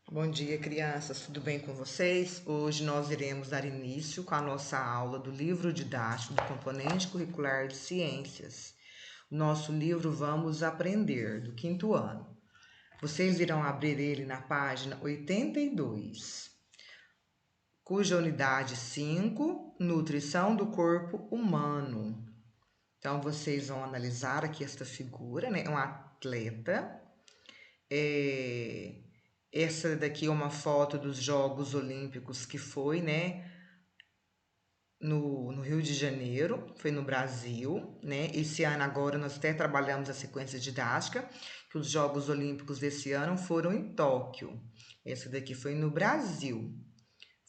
Bom dia, crianças, tudo bem com vocês? Hoje nós iremos dar início com a nossa aula do livro didático do componente curricular de ciências. O nosso livro Vamos Aprender, do quinto ano. Vocês irão abrir ele na página 82, cuja unidade 5, Nutrição do Corpo Humano. Então, vocês vão analisar aqui esta figura, né? É um atleta. Essa daqui é uma foto dos Jogos Olímpicos que foi, né, no Rio de Janeiro, foi no Brasil, né? Esse ano agora nós até trabalhamos a sequência didática, que os Jogos Olímpicos desse ano foram em Tóquio. Essa daqui foi no Brasil,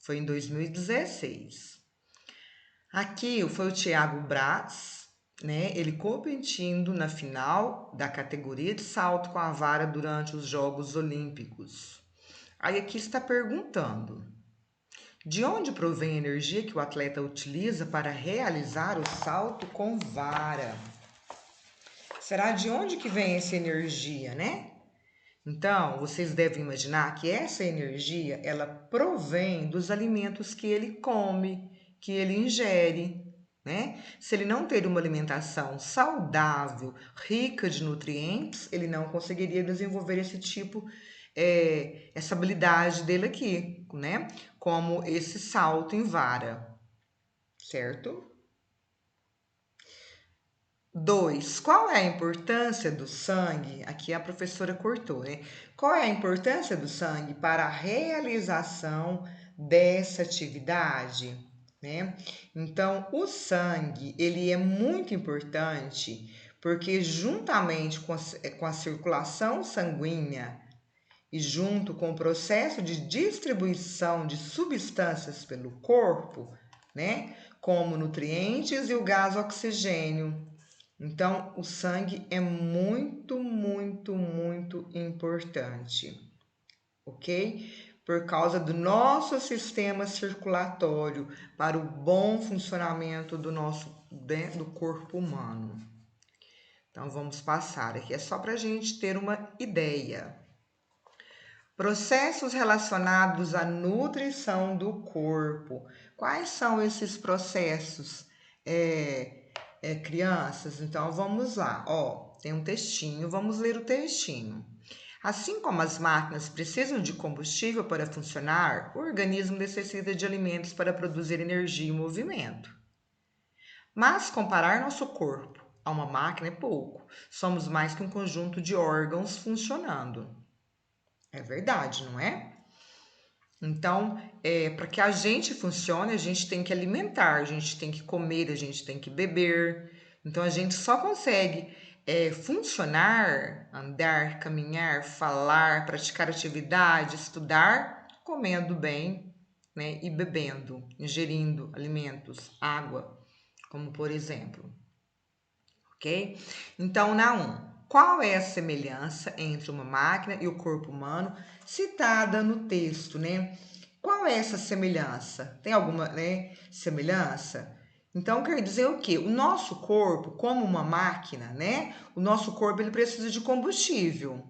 foi em 2016. Aqui foi o Thiago Braz, né? Ele competindo na final da categoria de salto com a vara durante os Jogos Olímpicos. Aí aqui está perguntando: de onde provém a energia que o atleta utiliza para realizar o salto com vara? Será de onde que vem essa energia, né? Então, vocês devem imaginar que essa energia, ela provém dos alimentos que ele come, que ele ingere, né? Se ele não ter uma alimentação saudável, rica de nutrientes, ele não conseguiria desenvolver esse tipo, essa habilidade dele aqui, né? Como esse salto em vara, certo? 2. Qual é a importância do sangue? Aqui a professora cortou, né? Qual é a importância do sangue para a realização dessa atividade, né? Então, o sangue, ele é muito importante porque juntamente com a circulação sanguínea e junto com o processo de distribuição de substâncias pelo corpo, né? Como nutrientes e o gás oxigênio. Então, o sangue é muito, muito, muito importante, ok? Por causa do nosso sistema circulatório, para o bom funcionamento do nosso do corpo humano. Então, vamos passar aqui, é só para a gente ter uma ideia. Processos relacionados à nutrição do corpo. Quais são esses processos? Crianças, então vamos lá. Ó, tem um textinho, vamos ler o textinho. Assim como as máquinas precisam de combustível para funcionar, o organismo necessita de alimentos para produzir energia e movimento. Mas comparar nosso corpo a uma máquina é pouco. Somos mais que um conjunto de órgãos funcionando. É verdade, não é? Então, para que a gente funcione, a gente tem que alimentar, a gente tem que comer, a gente tem que beber. Então, a gente só consegue funcionar, andar, caminhar, falar, praticar atividade, estudar, comendo bem, né? E bebendo, ingerindo alimentos, água, como por exemplo. Ok? Então, na 1, qual é a semelhança entre uma máquina e o corpo humano citada no texto, né? Qual é essa semelhança? Tem alguma, né, semelhança? Então, quer dizer o quê? O nosso corpo, como uma máquina, né? O nosso corpo ele precisa de combustível.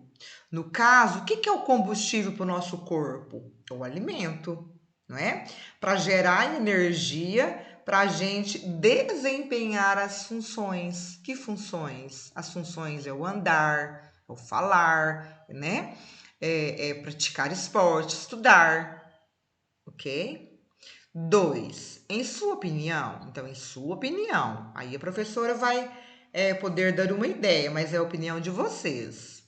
No caso, o que é o combustível para o nosso corpo? O alimento, não é? Para gerar energia para a gente desempenhar as funções. Que funções? As funções é o andar, é o falar, né? É praticar esporte, estudar, ok? 2. Em sua opinião, então, em sua opinião, aí a professora vai poder dar uma ideia, mas é a opinião de vocês.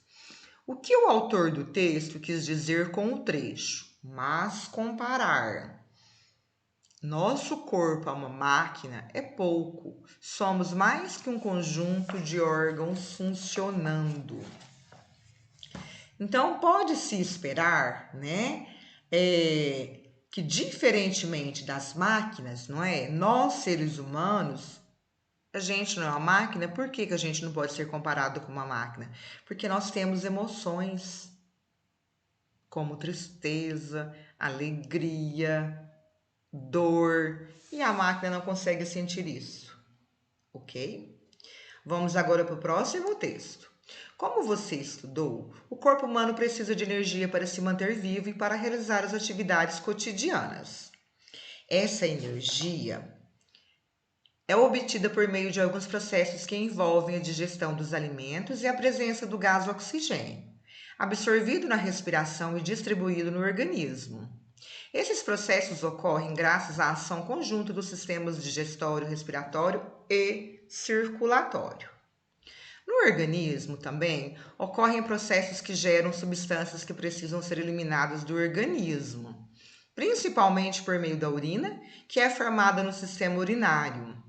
O que o autor do texto quis dizer com o trecho? Mas comparar nosso corpo a uma máquina é pouco. Somos mais que um conjunto de órgãos funcionando. Então, pode-se esperar, né, que diferentemente das máquinas, não é? Nós, seres humanos, a gente não é uma máquina, por que a gente não pode ser comparado com uma máquina? Porque nós temos emoções, como tristeza, alegria, dor, e a máquina não consegue sentir isso, ok? Vamos agora para o próximo texto. Como você estudou, o corpo humano precisa de energia para se manter vivo e para realizar as atividades cotidianas. Essa energia é obtida por meio de alguns processos que envolvem a digestão dos alimentos e a presença do gás oxigênio, absorvido na respiração e distribuído no organismo. Esses processos ocorrem graças à ação conjunta dos sistemas digestório, respiratório e circulatório. No organismo também ocorrem processos que geram substâncias que precisam ser eliminadas do organismo, principalmente por meio da urina, que é formada no sistema urinário.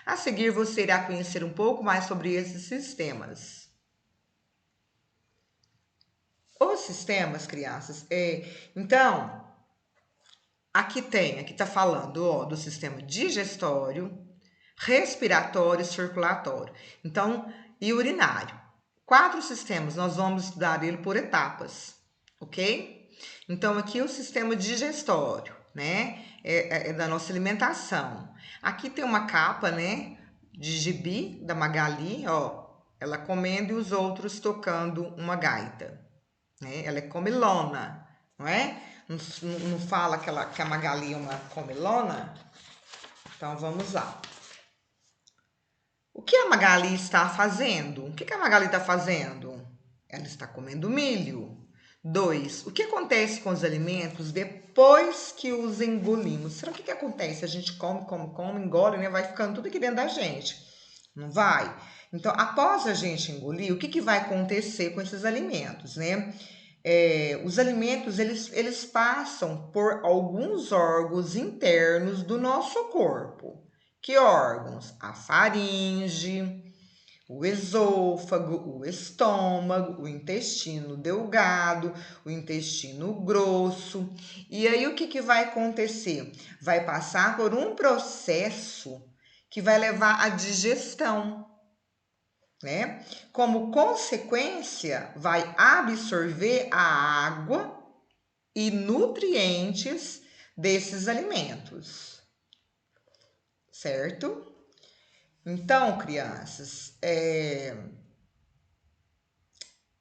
A seguir, você irá conhecer um pouco mais sobre esses sistemas. Os sistemas, crianças, então, aqui está falando do sistema digestório, respiratório e circulatório. Então, e urinário. 4 sistemas, nós vamos estudar ele por etapas, ok? Então, aqui o sistema digestório, né? É da nossa alimentação. Aqui tem uma capa, né? De gibi da Magali, ó. Ela comendo e os outros tocando uma gaita, né? Ela é comilona, não é? Não fala que a Magali é uma comilona? Então, vamos lá. O que a Magali está fazendo? O que a Magali está fazendo? Ela está comendo milho. 2. O que acontece com os alimentos depois que os engolimos? Será que acontece? A gente come, engole, né? Vai ficando tudo aqui dentro da gente. Não vai? Então, após a gente engolir, o que vai acontecer com esses alimentos, né? Os alimentos, eles passam por alguns órgãos internos do nosso corpo. Que órgãos? A faringe, o esôfago, o estômago, o intestino delgado, o intestino grosso. E aí o que vai acontecer? Vai passar por um processo que vai levar à digestão, né? Como consequência, vai absorver a água e nutrientes desses alimentos. Certo? Então, crianças,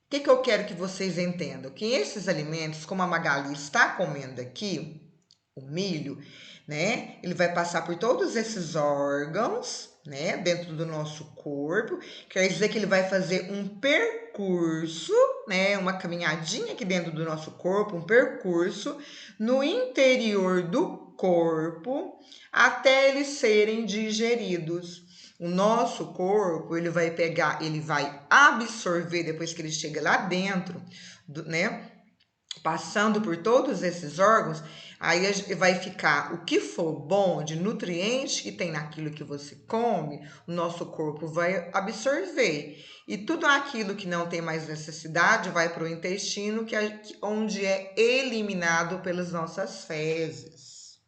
o que eu quero que vocês entendam? Que esses alimentos, como a Magali está comendo aqui, o milho, né? Ele vai passar por todos esses órgãos, né? Dentro do nosso corpo. Quer dizer que ele vai fazer um percurso, né? Uma caminhadinha aqui dentro do nosso corpo, um percurso no interior do corpo até eles serem digeridos. O nosso corpo, ele vai pegar, ele vai absorver depois que ele chega lá dentro, né? Passando por todos esses órgãos, aí vai ficar o que for bom de nutriente que tem naquilo que você come, o nosso corpo vai absorver. E tudo aquilo que não tem mais necessidade vai para o intestino, onde é eliminado pelas nossas fezes.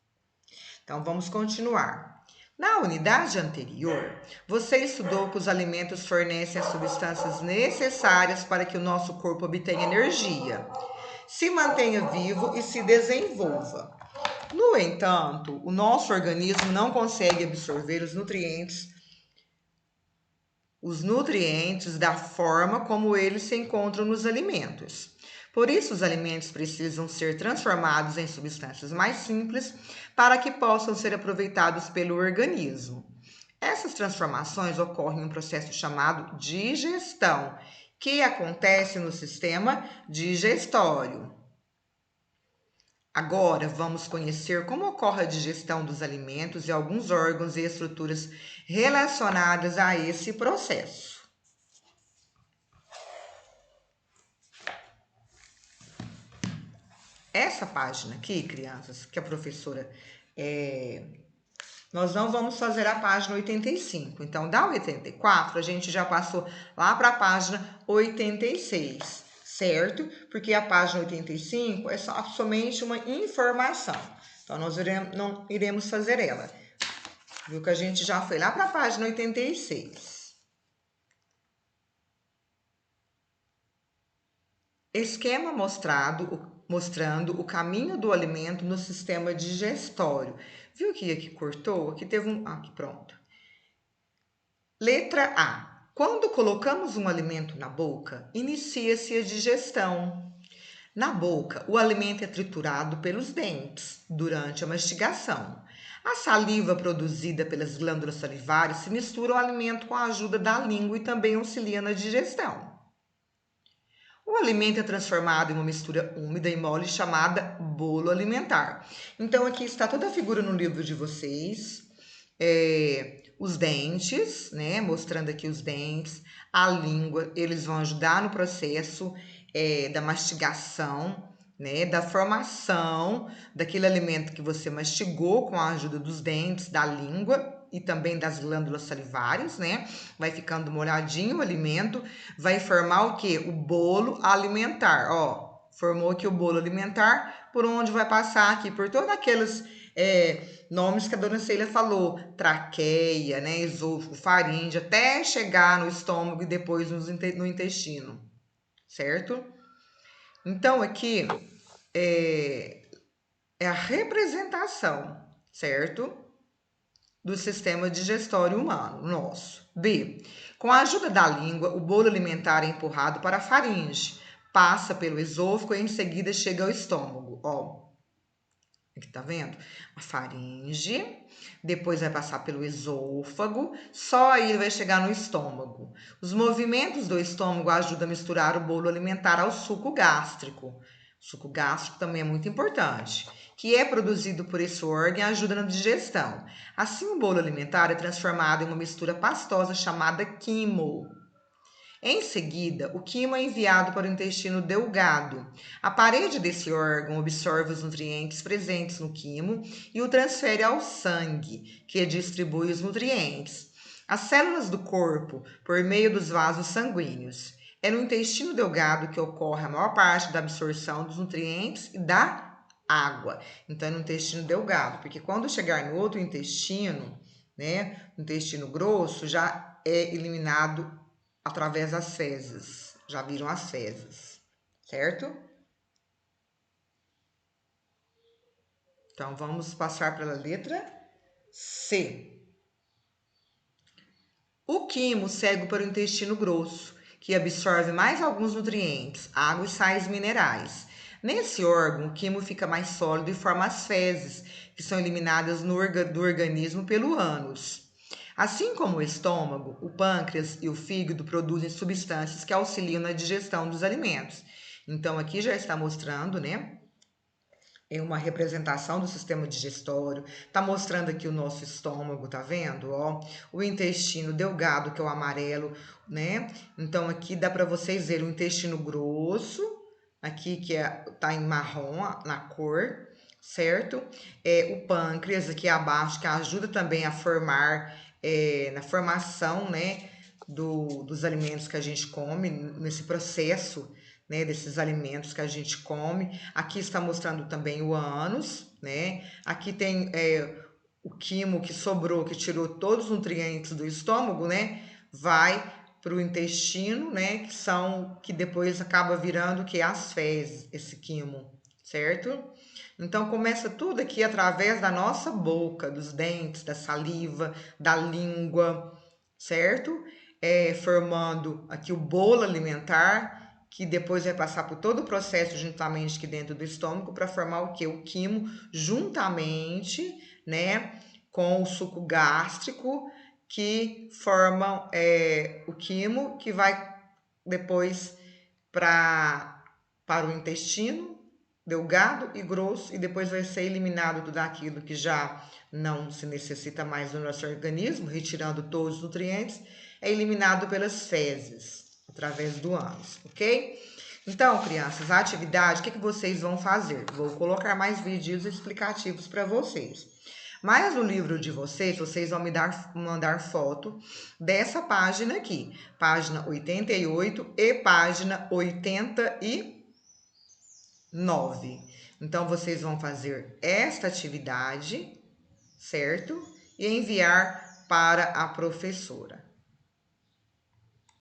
Então, vamos continuar. Na unidade anterior, você estudou que os alimentos fornecem as substâncias necessárias para que o nosso corpo obtenha energia, se mantenha vivo e se desenvolva. No entanto, o nosso organismo não consegue absorver os nutrientes da forma como eles se encontram nos alimentos. Por isso, os alimentos precisam ser transformados em substâncias mais simples para que possam ser aproveitados pelo organismo. Essas transformações ocorrem em um processo chamado digestão, que acontece no sistema digestório. Agora, vamos conhecer como ocorre a digestão dos alimentos e alguns órgãos e estruturas relacionadas a esse processo. Essa página aqui, crianças, que a professora... nós não vamos fazer a página 85. Então, da 84, a gente já passou lá para a página 86, certo? Porque a página 85 é somente uma informação. Então, nós não iremos fazer ela. Viu que a gente já foi lá para a página 86. Esquema mostrando o caminho do alimento no sistema digestório. Viu que aqui cortou? Aqui teve um... Aqui, pronto. Letra A. Quando colocamos um alimento na boca, inicia-se a digestão. Na boca, o alimento é triturado pelos dentes durante a mastigação. A saliva produzida pelas glândulas salivares se mistura ao alimento com a ajuda da língua e também auxilia na digestão. O alimento é transformado em uma mistura úmida e mole chamada bolo alimentar. Então, aqui está toda a figura no livro de vocês. Os dentes, né? Mostrando aqui os dentes, a língua, eles vão ajudar no processo da mastigação, né? Da formação daquele alimento que você mastigou com a ajuda dos dentes, da língua e também das glândulas salivares, né? Vai ficando molhadinho o alimento, vai formar o quê? O bolo alimentar, ó. Formou aqui o bolo alimentar, por onde vai passar aqui, por todos aqueles nomes que a dona Célia falou, traqueia, né, esôfago, faringe, até chegar no estômago e depois no intestino, certo? Então, aqui é a representação, certo? Do sistema digestório humano, nosso. B. Com a ajuda da língua, o bolo alimentar é empurrado para a faringe, passa pelo esôfago e em seguida chega ao estômago, ó. Aqui tá vendo? A faringe, depois vai passar pelo esôfago, só aí vai chegar no estômago. Os movimentos do estômago ajudam a misturar o bolo alimentar ao suco gástrico. O suco gástrico também é muito importante, que é produzido por esse órgão e ajuda na digestão. Assim, o bolo alimentar é transformado em uma mistura pastosa chamada quimo. Em seguida, o quimo é enviado para o intestino delgado. A parede desse órgão absorve os nutrientes presentes no quimo e o transfere ao sangue, que distribui os nutrientes. As células do corpo, por meio dos vasos sanguíneos. É no intestino delgado que ocorre a maior parte da absorção dos nutrientes e da água. Então, é no intestino delgado, porque quando chegar no outro intestino, né, no intestino grosso, já é eliminado através das fezes. Já viram as fezes, certo? Então, vamos passar pela letra C. O quimo segue para o intestino grosso, que absorve mais alguns nutrientes, água e sais minerais. Nesse órgão, o quimo fica mais sólido e forma as fezes, que são eliminadas do organismo pelo ânus. Assim como o estômago, o pâncreas e o fígado produzem substâncias que auxiliam na digestão dos alimentos. Então, aqui já está mostrando, né? É uma representação do sistema digestório. Tá mostrando aqui o nosso estômago, tá vendo? Ó, o intestino delgado, que é o amarelo, né? Então, aqui dá para vocês verem o intestino grosso, aqui que tá em marrom na cor, certo? O pâncreas aqui abaixo, que ajuda também a formar, na formação, né, dos alimentos que a gente come, nesse processo, né, desses alimentos que a gente come. Aqui está mostrando também o ânus, né? Aqui tem o quimo que sobrou, que tirou todos os nutrientes do estômago, né? Vai para o intestino, né? Que depois acaba virando que as fezes, esse quimo, certo? Então começa tudo aqui através da nossa boca, dos dentes, da saliva, da língua, certo? Formando aqui o bolo alimentar, que depois vai passar por todo o processo juntamente aqui dentro do estômago para formar o que? O quimo, juntamente, né, com o suco gástrico, que formam o quimo, que vai depois para o intestino delgado e grosso, e depois vai ser eliminado tudo aquilo que já não se necessita mais no nosso organismo, retirando todos os nutrientes, é eliminado pelas fezes, através do ânus, ok? Então, crianças, a atividade, o que vocês vão fazer? Vou colocar mais vídeos explicativos para vocês. Mas no livro de vocês, vocês vão mandar foto dessa página aqui, página 88 e página 89. Então, vocês vão fazer esta atividade, certo? E enviar para a professora.